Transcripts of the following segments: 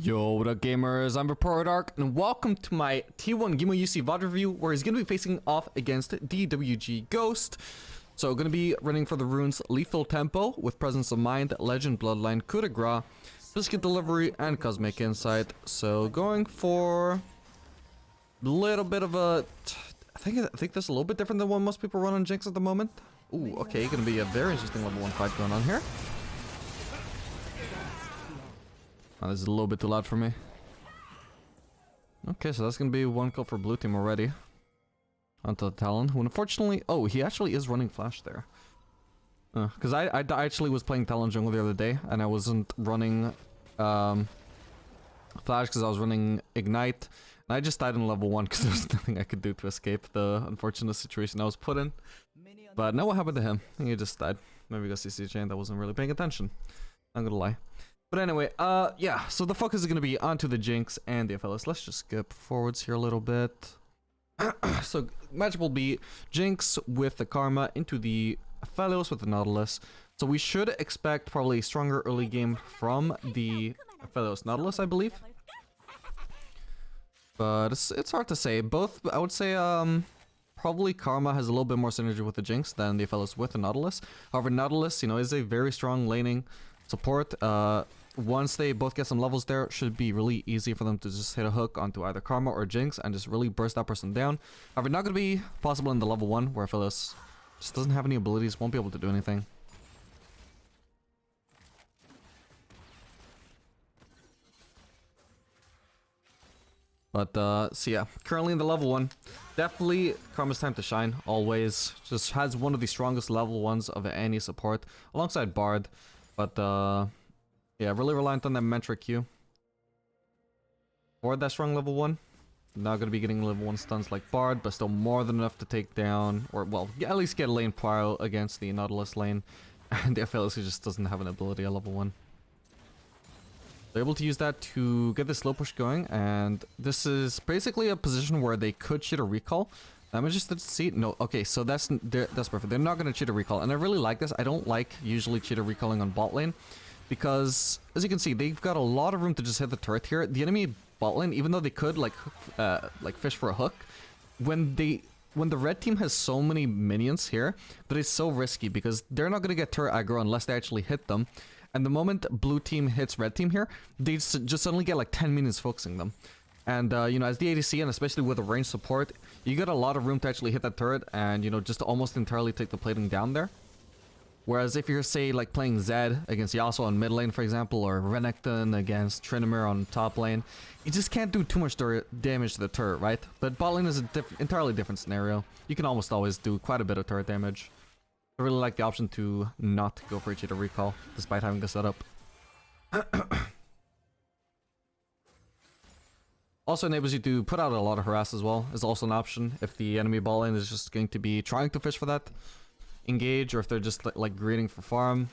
Yo, what up gamers, I'm Dark, and welcome to my T1 Gumayusi VOD review, where he's going to be facing off against DWG Ghost. So going to be running for the runes Lethal Tempo, with Presence of Mind, Legend, Bloodline, Coup de Grace, Biscuit Delivery, and Cosmic Insight. So going for a little bit of a... I think this is a little bit different than what most people run on Jinx at the moment. Ooh, okay, going to be a very interesting level 1 fight going on here. Oh, this is a little bit too loud for me. Okay, so that's gonna be one kill for blue team already. Onto the Talon, who unfortunately... Oh, he actually is running Flash there. Because I actually was playing Talon jungle the other day, and I wasn't running Flash because I was running Ignite. And I just died in level 1 because there was nothing I could do to escape the unfortunate situation I was put in. But now what happened to him? I think he just died. Maybe because CC chain that wasn't really paying attention. I'm gonna lie. But anyway, yeah, so the focus is going to be onto the Jinx and the Aphelios. Let's just skip forwards here a little bit. So, matchup will be Jinx with the Karma into the Aphelios with the Nautilus. So we should expect probably a stronger early game from the Aphelios Nautilus, I believe. But it's hard to say. Both, I would say, probably Karma has a little bit more synergy with the Jinx than the Aphelios with the Nautilus. However, Nautilus, you know, is a very strong laning support. Once they both get some levels there, it should be really easy for them to just hit a hook onto either Karma or Jinx and just really burst that person down. However, not going to be possible in the level 1 where Aphelios just doesn't have any abilities, won't be able to do anything. But, so yeah, currently in the level 1, definitely Karma's time to shine, always. Just has one of the strongest level 1s of any support, alongside Bard. But, yeah, really reliant on that Mantra Q. For that strong level 1. Not going to be getting level 1 stuns like Bard, but still more than enough to take down, or, well, at least get a lane prio against the Nautilus lane. And the Aphelios just doesn't have an ability at level 1. They're able to use that to get the slow push going, and this is basically a position where they could cheat a recall. I'm interested to see. No, okay, so that's perfect. They're not going to cheat a recall, and I really like this. I don't like usually cheat a recalling on bot lane, because as you can see, they've got a lot of room to just hit the turret here. The enemy bot lane, even though they could like fish for a hook, when the red team has so many minions here, that is so risky because they're not going to get turret aggro unless they actually hit them. And the moment blue team hits red team here, they just suddenly get like 10 minions focusing them. And, you know, as the ADC, and especially with a range support, you get a lot of room to actually hit that turret and, you know, just almost entirely take the plating down there. Whereas if you're, say, like playing Zed against Yasuo on mid lane, for example, or Renekton against Tryndamere on top lane, you just can't do too much damage to the turret, right? But bot lane is an entirely different scenario. You can almost always do quite a bit of turret damage. I really like the option to not go for a cheater recall, despite having the setup. Also enables you to put out a lot of harass as well, is also an option if the enemy ball lane is just going to be trying to fish for that engage, or if they're just like greeting for farm.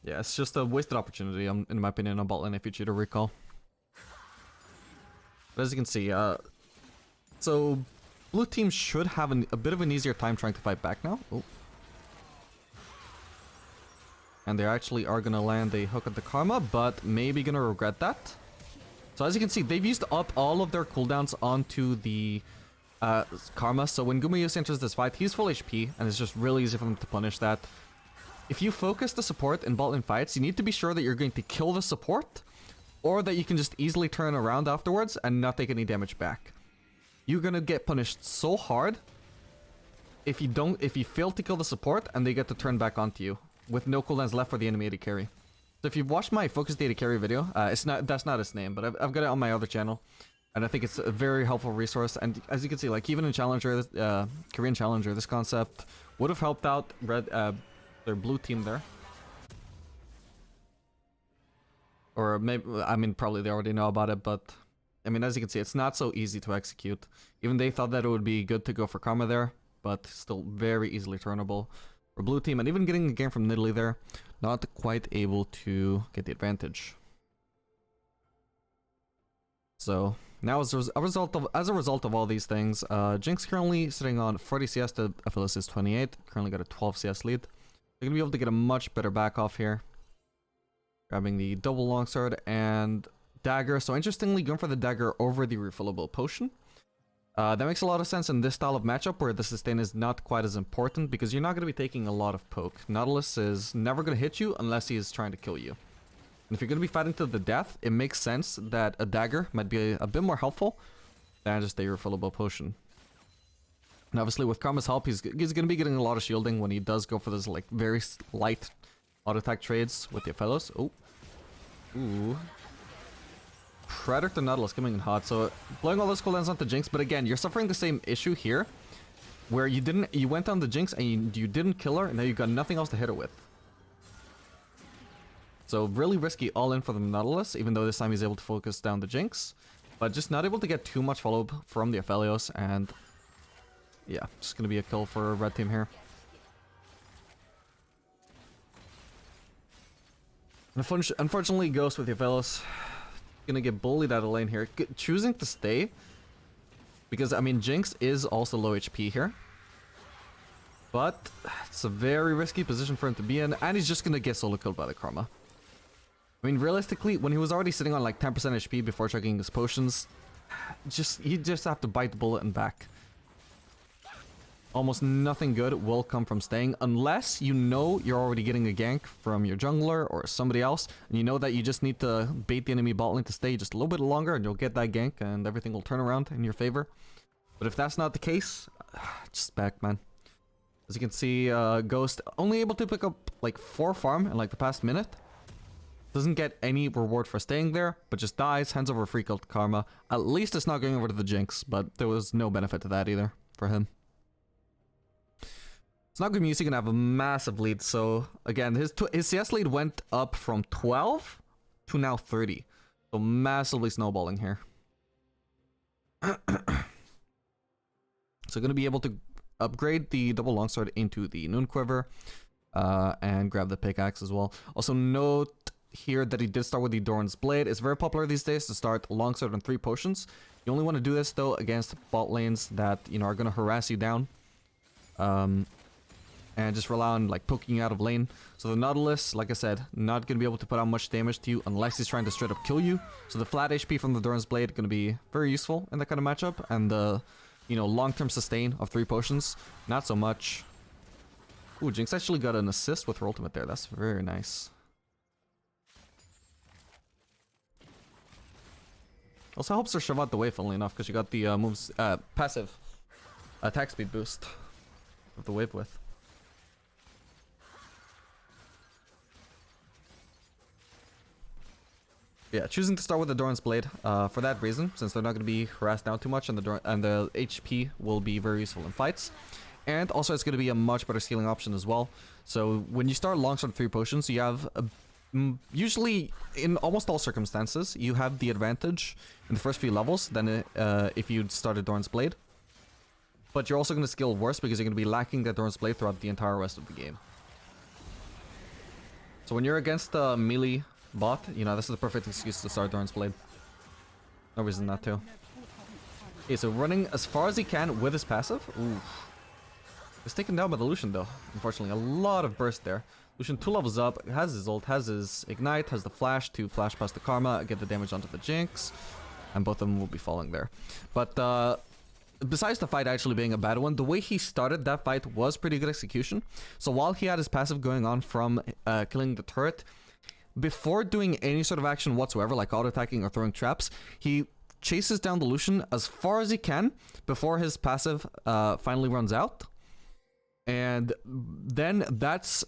Yeah, it's just a wasted opportunity, in my opinion, on bot lane if you cheat a recall. But as you can see, so blue team should have a bit of an easier time trying to fight back now. Oh. And they actually are going to land a hook at the Karma, but maybe going to regret that. So as you can see, they've used up all of their cooldowns onto the Karma. So when Gumayusi enters this fight, he's full HP, and it's just really easy for them to punish that. If you focus the support in bot lane fights, you need to be sure that you're going to kill the support, or that you can just easily turn around afterwards and not take any damage back. You're gonna get punished so hard if you fail to kill the support and they get to turn back onto you with no cooldowns left for the enemy AD carry. So if you've watched my focused AD carry video, that's not its name, but I've got it on my other channel, and I think it's a very helpful resource. And as you can see, like even in Challenger, Korean Challenger, this concept would have helped out their blue team there. Or maybe, I mean, probably they already know about it, but I mean, as you can see, it's not so easy to execute. Even they thought that it would be good to go for Karma there, but still very easily turnable for blue team. And even getting the game from Nidalee there, not quite able to get the advantage. So now as a result of all these things, Jinx currently sitting on 40 CS to Aphelios' 28. Currently got a 12 CS lead. They're gonna be able to get a much better back off here. Grabbing the double longsword and dagger. So interestingly, going for the dagger over the refillable potion. That makes a lot of sense in this style of matchup where the sustain is not quite as important because you're not going to be taking a lot of poke. Nautilus is never going to hit you unless he is trying to kill you. And if you're going to be fighting to the death, it makes sense that a dagger might be a bit more helpful than just a refillable potion. And obviously with Karma's help, he's going to be getting a lot of shielding when he does go for this like very light auto attack trades with the Aphelios. Oh. Ooh. Predator Nautilus coming in hot, so blowing all those cooldowns onto Jinx, but again, you're suffering the same issue here, where you went on the Jinx and you didn't kill her, and now you got nothing else to hit her with. So really risky all in for the Nautilus, even though this time he's able to focus down the Jinx, but just not able to get too much follow-up from the Aphelios, and yeah, just gonna be a kill for red team here. Unfortunately, Ghost with the Aphelios gonna get bullied out of lane here, choosing to stay because I mean Jinx is also low HP here, but it's a very risky position for him to be in, and he's just gonna get solo killed by the Karma. I mean realistically, when he was already sitting on like 10% HP before checking his potions, you just have to bite the bullet and back. Almost nothing good will come from staying unless you know you're already getting a gank from your jungler or somebody else, and you know that you just need to bait the enemy bot lane to stay just a little bit longer and you'll get that gank and everything will turn around in your favor. But if that's not the case, just back, man. As you can see, Ghost only able to pick up like 4 farm in like the past minute. Doesn't get any reward for staying there, but just dies, hands over free kill to Karma. At least it's not going over to the Jinx, but there was no benefit to that either for him. So now Gumayusi gonna have a massive lead. So again, his CS lead went up from 12 to now 30. So massively snowballing here. So gonna be able to upgrade the double longsword into the Noon Quiver and grab the pickaxe as well. Also note here that he did start with the Doran's Blade. It's very popular these days to start longsword on 3 potions. You only want to do this though against bot lanes that are gonna harass you down. And just rely on like poking you out of lane. So the Nautilus, like I said, not going to be able to put out much damage to you unless he's trying to straight up kill you. So the flat HP from the Doran's Blade going to be very useful in that kind of matchup. And the, long-term sustain of 3 potions, not so much. Ooh, Jinx actually got an assist with her ultimate there. That's very nice. Also helps her shove out the way, funnily enough, because she got the moves passive attack speed boost of the wave with. Yeah, choosing to start with the Doran's Blade for that reason, since they're not going to be harassed down too much, and the HP will be very useful in fights. And also it's going to be a much better scaling option as well. So when you start longsword 3 potions, you have usually, in almost all circumstances, you have the advantage in the first few levels than if you'd started Doran's Blade. But you're also going to scale worse because you're going to be lacking that Doran's Blade throughout the entire rest of the game. So when you're against a melee bot, this is the perfect excuse to start Doran's Blade. No reason not to. Okay, so running as far as he can with his passive. Ooh. He's taken down by the Lucian though. Unfortunately, a lot of burst there. Lucian 2 levels up, has his ult, has his ignite, has the flash to flash past the Karma, get the damage onto the Jinx, and both of them will be falling there. But besides the fight actually being a bad one, the way he started that fight was pretty good execution. So while he had his passive going on from killing the turret, before doing any sort of action whatsoever, like auto-attacking or throwing traps, he chases down the Lucian as far as he can before his passive finally runs out. And then that's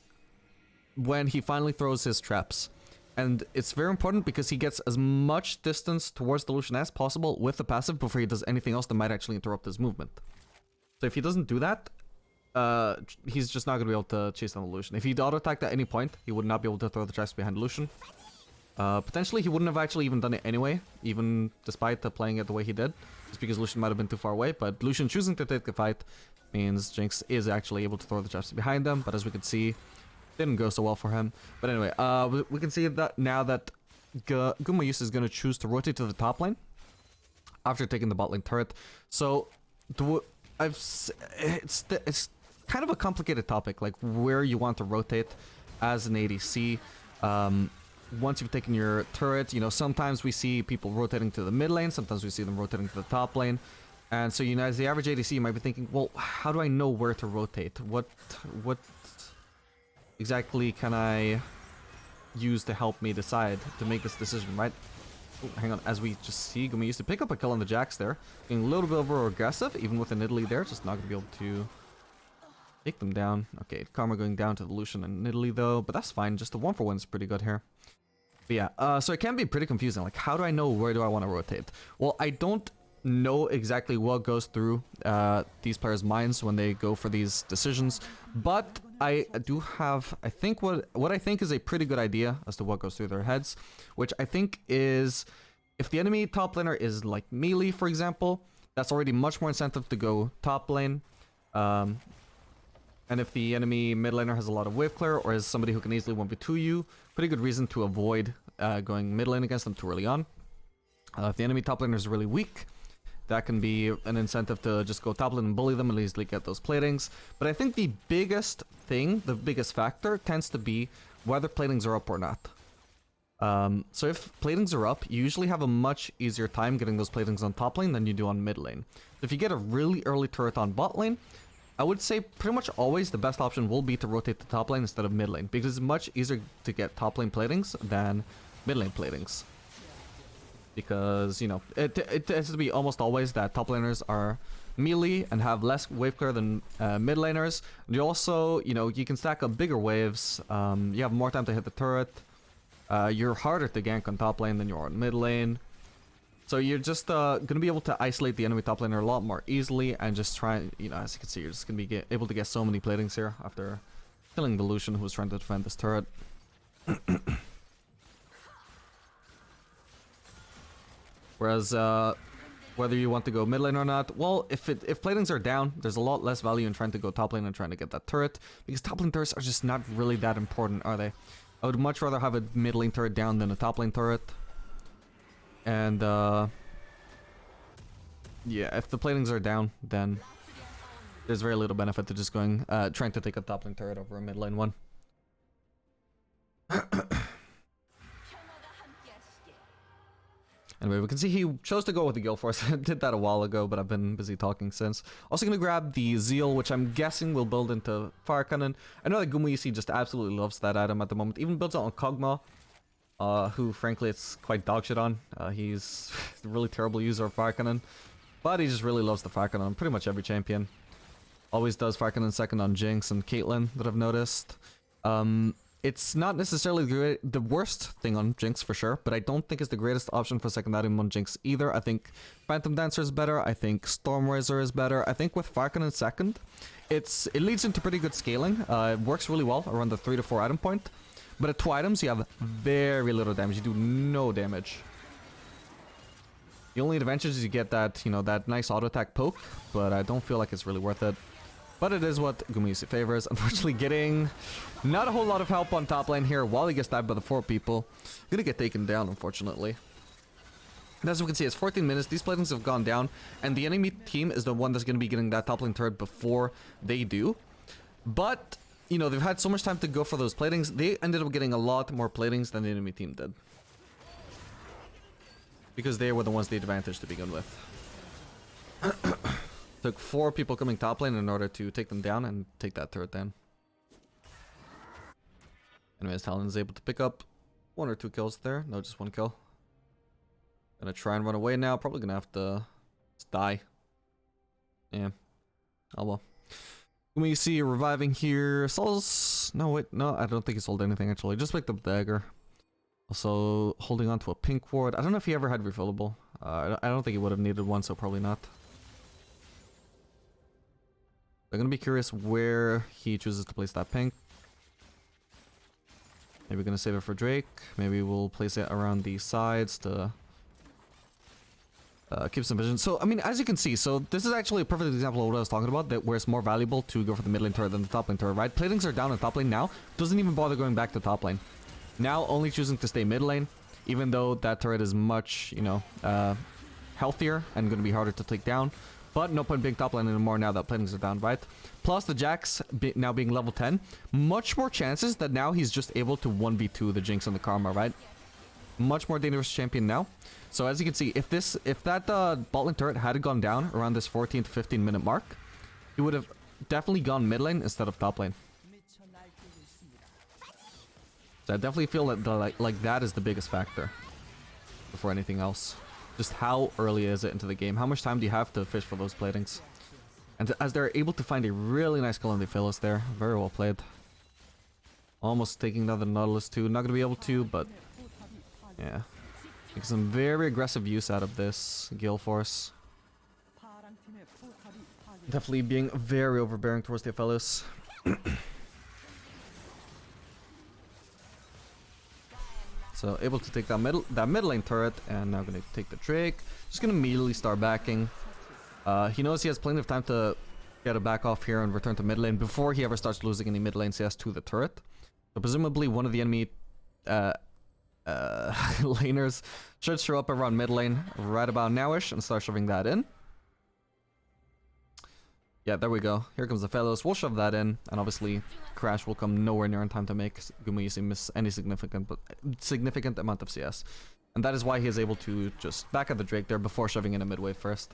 when he finally throws his traps. And it's very important because he gets as much distance towards the Lucian as possible with the passive before he does anything else that might actually interrupt his movement. So if he doesn't do that, he's just not going to be able to chase down the Lucian. If he'd auto-attacked at any point, he would not be able to throw the traps behind Lucian. Potentially, he wouldn't have actually even done it anyway, even despite playing it the way he did, just because Lucian might have been too far away. But Lucian choosing to take the fight means Jinx is actually able to throw the traps behind them, but as we can see, didn't go so well for him. But anyway, we can see that now that Gumayusi is going to choose to rotate to the top lane after taking the bot lane turret. So, it's kind of a complicated topic, like where you want to rotate as an ADC. once you've taken your turret, you know, sometimes we see people rotating to the mid lane, sometimes we see them rotating to the top lane. And so, you know, as the average ADC, you might be thinking, well, how do I know where to rotate? What exactly can I use to help me decide to make this decision, right? Oh, hang on, as we just see, Gumayusi pick up a kill on the Jax there. Getting a little bit over aggressive, even with an Italy there, just not going to be able to take them down. Okay, Karma going down to the Lucian and Italy though, but that's fine. Just a 1-for-1 is pretty good here. But yeah, so it can be pretty confusing. Like, how do I know where do I want to rotate? Well, I don't know exactly what goes through these players' minds when they go for these decisions, but I do have, I think what I think is a pretty good idea as to what goes through their heads, which I think is if the enemy top laner is like melee, for example, that's already much more incentive to go top lane. And if the enemy mid laner has a lot of wave clear or is somebody who can easily 1v2 you, pretty good reason to avoid going mid lane against them too early on. If the enemy top laner is really weak, that can be an incentive to just go top lane and bully them and easily get those platings. But I think the biggest thing, the biggest factor, tends to be whether platings are up or not. So if platings are up, you usually have a much easier time getting those platings on top lane than you do on mid lane. If you get a really early turret on bot lane, I would say pretty much always the best option will be to rotate to top lane instead of mid lane, because it's much easier to get top lane platings than mid lane platings. Because, you know, it tends to be almost always that top laners are melee and have less wave clear than mid laners. And you also, you know, you can stack up bigger waves. You have more time to hit the turret. You're harder to gank on top lane than you are on mid lane. So you're just going to be able to isolate the enemy top laner a lot more easily and just try, you know, as you can see, you're just going to be able to get so many platings here after killing the Lucian who was trying to defend this turret. Whereas, whether you want to go mid lane or not, well, if platings are down, there's a lot less value in trying to go top lane and trying to get that turret, because top lane turrets are just not really that important, are they? I would much rather have a mid lane turret down than a top lane turret. And, yeah, if the platings are down, then there's very little benefit to just going, trying to take a top lane turret over a mid lane one. Anyway, we can see he chose to go with the Galeforce. I did that a while ago, but I've been busy talking since. Also gonna grab the Zeal, which I'm guessing will build into Firecannon. I know that Gumayusi just absolutely loves that item at the moment. Even builds it on Kog'Maw, who frankly it's quite dogshit on. He's a really terrible user of Firecannon, but he just really loves the Firecannon on pretty much every champion. Always does Firecannon second on Jinx and Caitlyn that I've noticed. It's not necessarily the worst thing on Jinx for sure, but I don't think it's the greatest option for second item on Jinx either. I think Phantom Dancer is better. I think Stormrazor is better. I think with Firecannon second, it leads into pretty good scaling. It works really well around the 3 to 4 item point. But at 2 items, you have very little damage. You do no damage. The only advantage is you get that, you know, that nice auto attack poke, but I don't feel like it's really worth it. But it is what Gumayusi favors. Unfortunately, getting not a whole lot of help on top lane here while he gets stabbed by the 4 people. Gonna get taken down, unfortunately. And as we can see, it's 14 minutes. These platings have gone down, and the enemy team is the one that's gonna be getting that top lane turret before they do. But, you know, they've had so much time to go for those platings. They ended up getting a lot more platings than the enemy team did, because they were the ones the advantage to begin with. Took 4 people coming top lane in order to take them down and take that turret down. Anyways, Talon is able to pick up 1 or 2 kills there. No, just 1 kill. Gonna try and run away now. Probably gonna have to die. Yeah. Oh well. When we see reviving here, Sol's... No, wait. No, I don't think he sold anything actually. Just picked up dagger. Also holding on to a pink ward. I don't know if he ever had refillable. I don't think he would have needed one, so probably not. I'm gonna be curious where he chooses to place that pink. Maybe we're gonna save it for Drake. Maybe we'll place it around the sides to keep some vision. So, I mean, as you can see, so this is actually a perfect example of what I was talking about, that where it's more valuable to go for the mid lane turret than the top lane turret, right? Platings are down in top lane now. Doesn't even bother going back to top lane. Now only choosing to stay mid lane, even though that turret is much, you know, healthier and gonna be harder to take down. But no point being top lane anymore now that plannings are down, right? Plus the Jax now being level 10. Much more chances that now he's just able to 1v2 the Jinx and the Karma, right? Much more dangerous champion now. So as you can see, if that bot lane turret had gone down around this 14 to 15 minute mark, he would have definitely gone mid lane instead of top lane. So I definitely feel that like that is the biggest factor before anything else. Just how early is it into the game? How much time do you have to fish for those platings? And as they're able to find a really nice kill on the Aphelios there. Very well played. Almost taking down the Nautilus too. Not going to be able to, but yeah. Make some very aggressive use out of this Galeforce. Definitely being very overbearing towards the Aphelios. So able to take that mid lane turret, and now gonna take the Drake. Just gonna immediately start backing. He knows he has plenty of time to get a back off here and return to mid lane before he ever starts losing any mid lane CS to the turret. So presumably one of the enemy laners should show up around mid lane right about nowish and start shoving that in. Yeah, there we go. Here comes the Aphelios. We'll shove that in, and obviously Crash will come nowhere near in time to make Gumayusi miss any significant amount of CS. And that is why he is able to just back at the Drake there before shoving in a mid-wave first.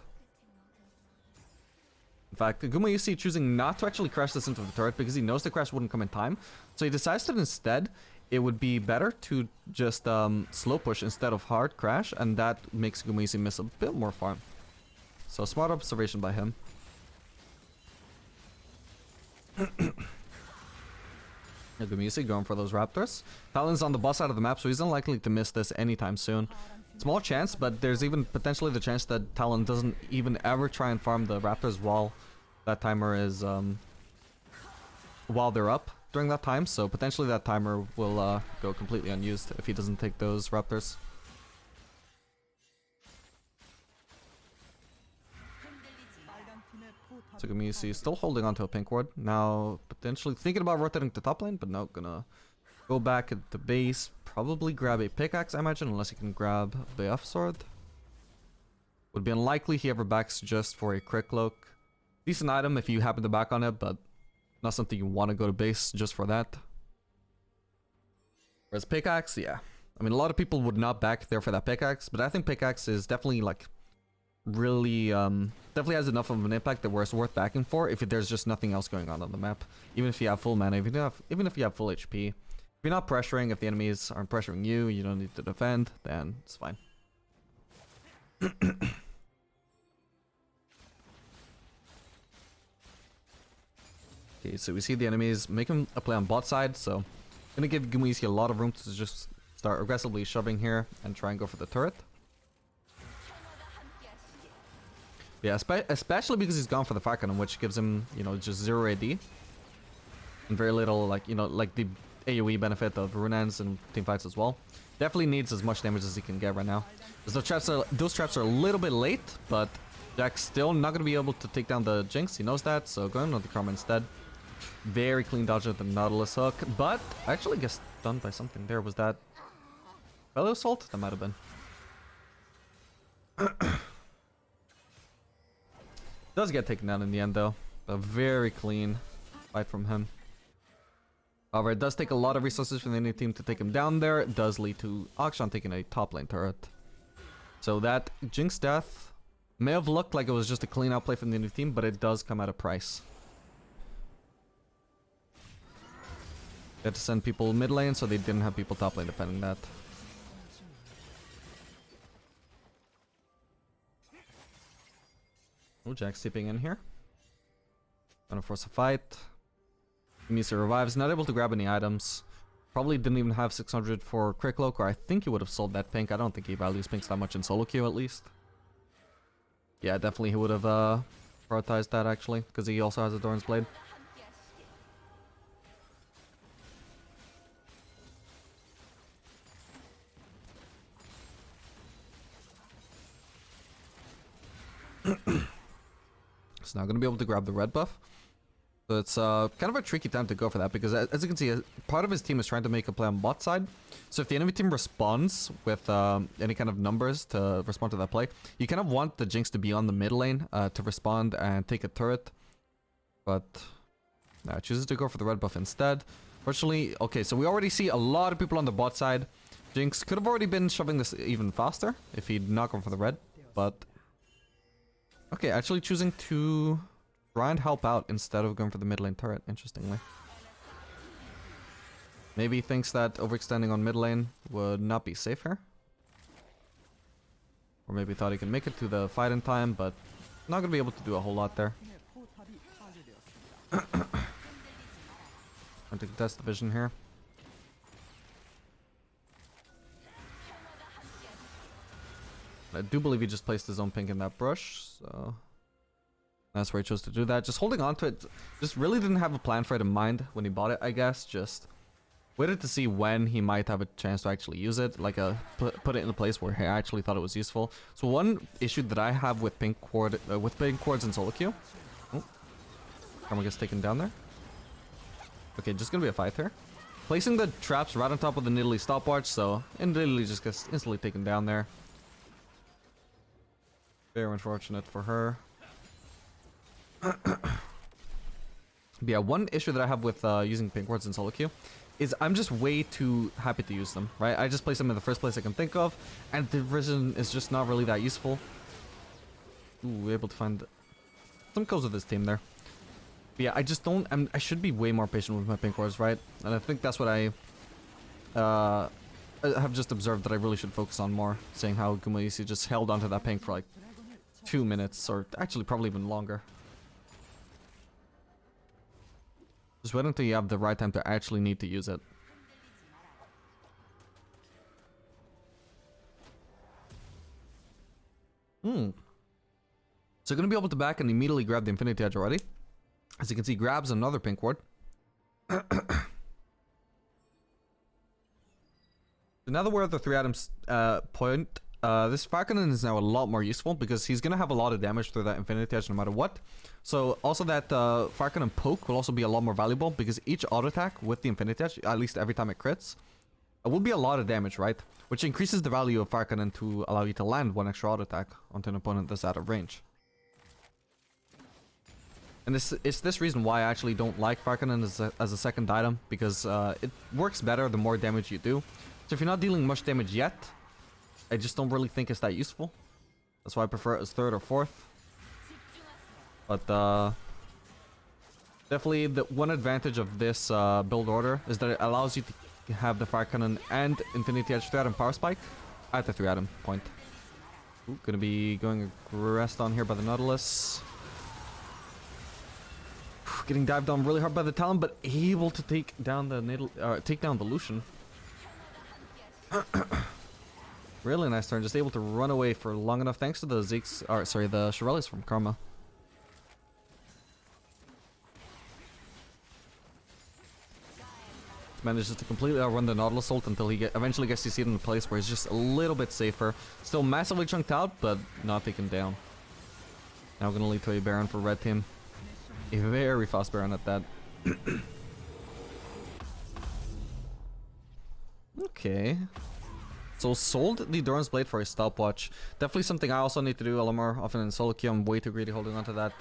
In fact, Gumayusi choosing not to actually crash this into the turret because he knows the crash wouldn't come in time. So he decides that instead, it would be better to just slow push instead of hard crash, and that makes Gumayusi miss a bit more farm. So smart observation by him. Gumayusi going for those raptors. Talon's on the boss side of the map, so he's unlikely to miss this anytime soon. Small chance, but there's even potentially the chance that Talon doesn't even ever try and farm the raptors while that timer is while they're up during that time. So potentially that timer will go completely unused if he doesn't take those raptors. So Gumayusi still holding on to a pink ward. Now potentially thinking about rotating to top lane, but no, gonna go back at the base. Probably grab a pickaxe, I imagine, unless he can grab the F sword. Would be unlikely he ever backs just for a crit cloak. Decent item if you happen to back on it, but not something you want to go to base just for that. Whereas pickaxe, yeah. I mean, a lot of people would not back there for that pickaxe, but I think pickaxe is definitely like really definitely has enough of an impact that it's worth backing for if there's just nothing else going on the map. Even if you have full mana, even if you have full HP. If you're not pressuring, if the enemies aren't pressuring you, you don't need to defend, then it's fine. Okay, so we see the enemies making a play on bot side, so gonna give Gumayusi a lot of room to just start aggressively shoving here and try and go for the turret. Yeah, especially because he's gone for the Firecannon, which gives him, you know, just 0 AD. And very little, like, you know, like the AoE benefit of Runeans and teamfights as well. Definitely needs as much damage as he can get right now. Those traps are a little bit late, but Jack's still not going to be able to take down the Jinx. He knows that, so going on the Karma instead. Very clean dodge of the Nautilus hook, but I actually get stunned by something there. Was that Fellow Assault? That might have been. Does get taken down in the end though. A very clean fight from him. However, it does take a lot of resources from the enemy team to take him down there. It does lead to Akshan taking a top lane turret. So that Jinx death may have looked like it was just a clean outplay from the enemy team, but it does come at a price. They had to send people mid lane, so they didn't have people top lane defending that. Oh, Jack's tipping in here. Gonna force a fight. Gumayusi revives, not able to grab any items. Probably didn't even have 600 for crit cloak, or I think he would have sold that pink. I don't think he values pinks that much in solo queue at least. Yeah, definitely he would have prioritized that actually, because he also has a Doran's Blade. He's not going to be able to grab the red buff. So it's kind of a tricky time to go for that because as you can see, part of his team is trying to make a play on bot side. So if the enemy team responds with any kind of numbers to respond to that play, you kind of want the Jinx to be on the mid lane to respond and take a turret. But chooses to go for the red buff instead. Fortunately, okay, so we already see a lot of people on the bot side. Jinx could have already been shoving this even faster if he'd not gone for the red, but... Okay, actually choosing to try and help out instead of going for the mid lane turret, interestingly. Maybe he thinks that overextending on mid lane would not be safe here. Or maybe thought he could make it to the fight in time, but not going to be able to do a whole lot there. Trying to contest the vision here. I do believe he just placed his own pink in that brush, so that's where he chose to do that. Just holding on to it, just really didn't have a plan for it in mind when he bought it, I guess. Just waited to see when he might have a chance to actually use it, like put it in a place where he actually thought it was useful. So one issue that I have with pink wards in solo queue. Oh, Karma gets taken down there. Okay, just gonna be a fight here. Placing the traps right on top of the Nidalee stopwatch, so Nidalee just gets instantly taken down there. Very unfortunate for her. But yeah, one issue that I have with using pink wards in solo queue is I'm just way too happy to use them, right? I just place them in the first place I can think of, and division is just not really that useful. Ooh, we're able to find some kills with this team there. But yeah, I just don't... I should be way more patient with my pink wards, right? And I think that's what I have just observed that I really should focus on more, seeing how Gumayusi just held onto that pink for like 2 minutes, or actually probably even longer. Just wait until you have the right time to actually need to use it. So gonna be able to back and immediately grab the Infinity Edge already. As you can see, grabs another pink ward. So now that we're at the 3 items point, this Firecannon is now a lot more useful because he's going to have a lot of damage through that Infinity Edge no matter what. So also that Firecannon poke will also be a lot more valuable because each auto attack with the Infinity Edge, at least every time it crits, will be a lot of damage, right? Which increases the value of Firecannon to allow you to land one extra auto attack onto an opponent that's out of range. And it's this reason why I actually don't like Firecannon as a second item, because it works better the more damage you do. So if you're not dealing much damage yet, I just don't really think it's that useful. That's why I prefer it as third or fourth. But definitely the one advantage of this build order is that it allows you to have the Firecannon and Infinity Edge 3 item power spike at the 3 item point. Ooh, gonna be going aggressed on here by the Nautilus. Getting dived on really hard by the Talon, but able to take down the Lucian. Really nice turn, just able to run away for long enough thanks to the Zeke's, or sorry, the Shirelles from Karma. Manages to completely outrun the Nautilus ult until he eventually gets to see it in a place where he's just a little bit safer. Still massively chunked out, but not taken down. Now gonna lead to a Baron for red team. A very fast Baron at that. Okay. So sold the Doran's Blade for a stopwatch. Definitely something I also need to do a lot more often in solo queue. I'm way too greedy holding onto that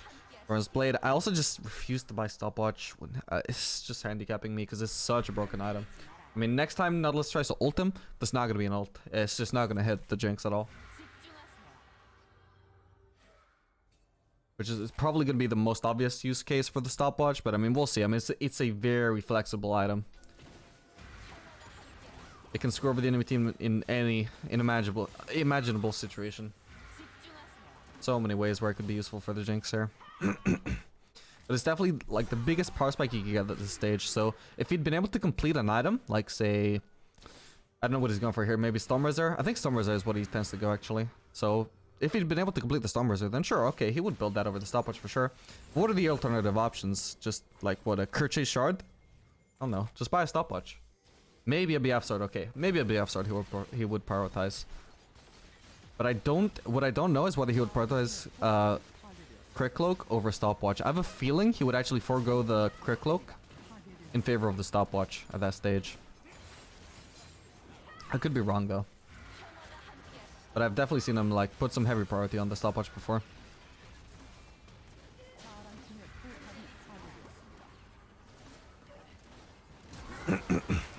Doran's Blade. I also just refuse to buy stopwatch. It's just handicapping me because it's such a broken item. I mean, next time Nautilus tries to ult him, that's not going to be an ult. It's just not going to hit the Jinx at all. Which is probably going to be the most obvious use case for the stopwatch, but I mean, we'll see. I mean, it's a very flexible item. It can screw over the enemy team in any imaginable situation. So many ways where it could be useful for the Jinx here. But it's definitely like the biggest power spike you can get at this stage. So if he'd been able to complete an item, like say, I don't know what he's going for here, maybe Stormrazor. I think Stormrazor is what he tends to go actually. So if he'd been able to complete the Stormrazor, then sure, okay, he would build that over the stopwatch for sure. But what are the alternative options? Just like what, a Kerchase Shard? I don't know, just buy a stopwatch. Maybe a BF Sword, okay. Maybe a BF Sword he would prioritize. But what I don't know is whether he would prioritize Crit Cloak over Stopwatch. I have a feeling he would actually forego the Crit Cloak in favor of the Stopwatch at that stage. I could be wrong though. But I've definitely seen him like put some heavy priority on the stopwatch before.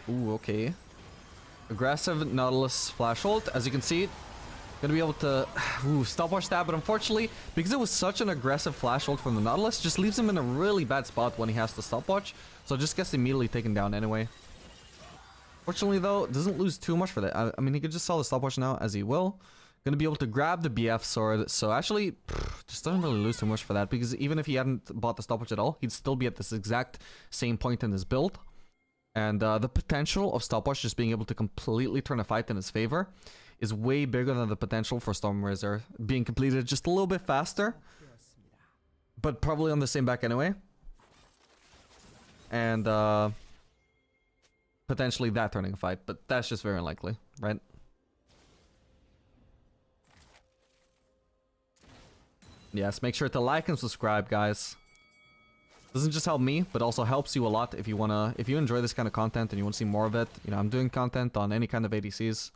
Ooh, okay. Aggressive Nautilus flash ult. As you can see, gonna be able to stopwatch that, but unfortunately, because it was such an aggressive flash ult from the Nautilus, just leaves him in a really bad spot when he has to stopwatch. So just gets immediately taken down anyway. Fortunately though, doesn't lose too much for that. I mean, he could just sell the stopwatch now as he will. Gonna be able to grab the BF sword, so actually, just doesn't really lose too much for that, because even if he hadn't bought the stopwatch at all, he'd still be at this exact same point in his build. And the potential of stopwatch just being able to completely turn a fight in his favor is way bigger than the potential for Stormrazor being completed just a little bit faster, but probably on the same back anyway. And potentially that turning a fight, but that's just very unlikely, right? Yes, make sure to like and subscribe, guys. Doesn't just help me, but also helps you a lot if you enjoy this kind of content and you want to see more of it. You know, I'm doing content on any kind of ADCs,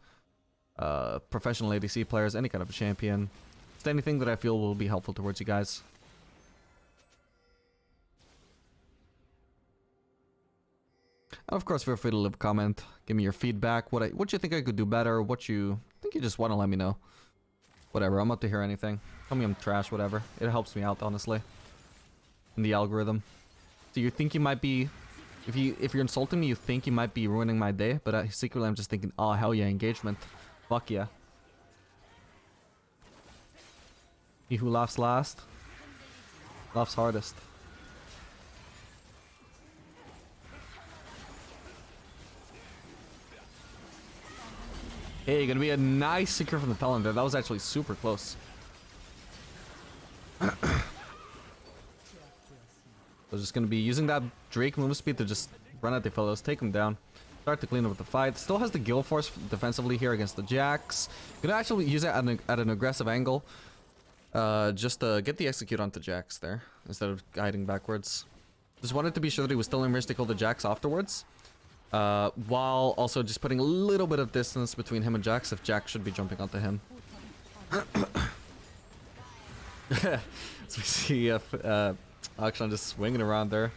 professional ADC players, any kind of a champion. Just anything that I feel will be helpful towards you guys. And of course, feel free to leave a comment, give me your feedback, what you think I could do better, what you think you just want to let me know. Whatever, I'm up to hear anything. Tell me I'm trash, whatever. It helps me out, honestly. In the algorithm. So you think you might be... If you're insulting me, you think you might be ruining my day, but secretly I'm just thinking, oh, hell yeah, engagement. Fuck yeah. He who laughs last, laughs hardest. Hey, gonna be a nice secret from the Talon there. That was actually super close. So just gonna be using that Drake move speed to just run at the Aphelios, take him down, start to clean up the fight. Still has the Galeforce defensively here against the Jax. Gonna actually use it at an aggressive angle, just to get the execute onto Jax there instead of guiding backwards. Just wanted to be sure that he was still in range to kill the Jax afterwards, while also just putting a little bit of distance between him and Jax if Jax should be jumping onto him. So we see Akshan just swinging around there.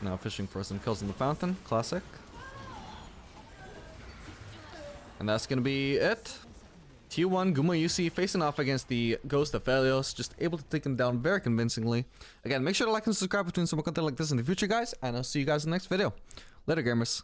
Now fishing for some kills in the fountain. Classic. And that's gonna be it. T1 Gumayusi facing off against the Ghost Aphelios. Just able to take him down very convincingly. Again, make sure to like and subscribe between some more content like this in the future, guys. And I'll see you guys in the next video. Later, gamers.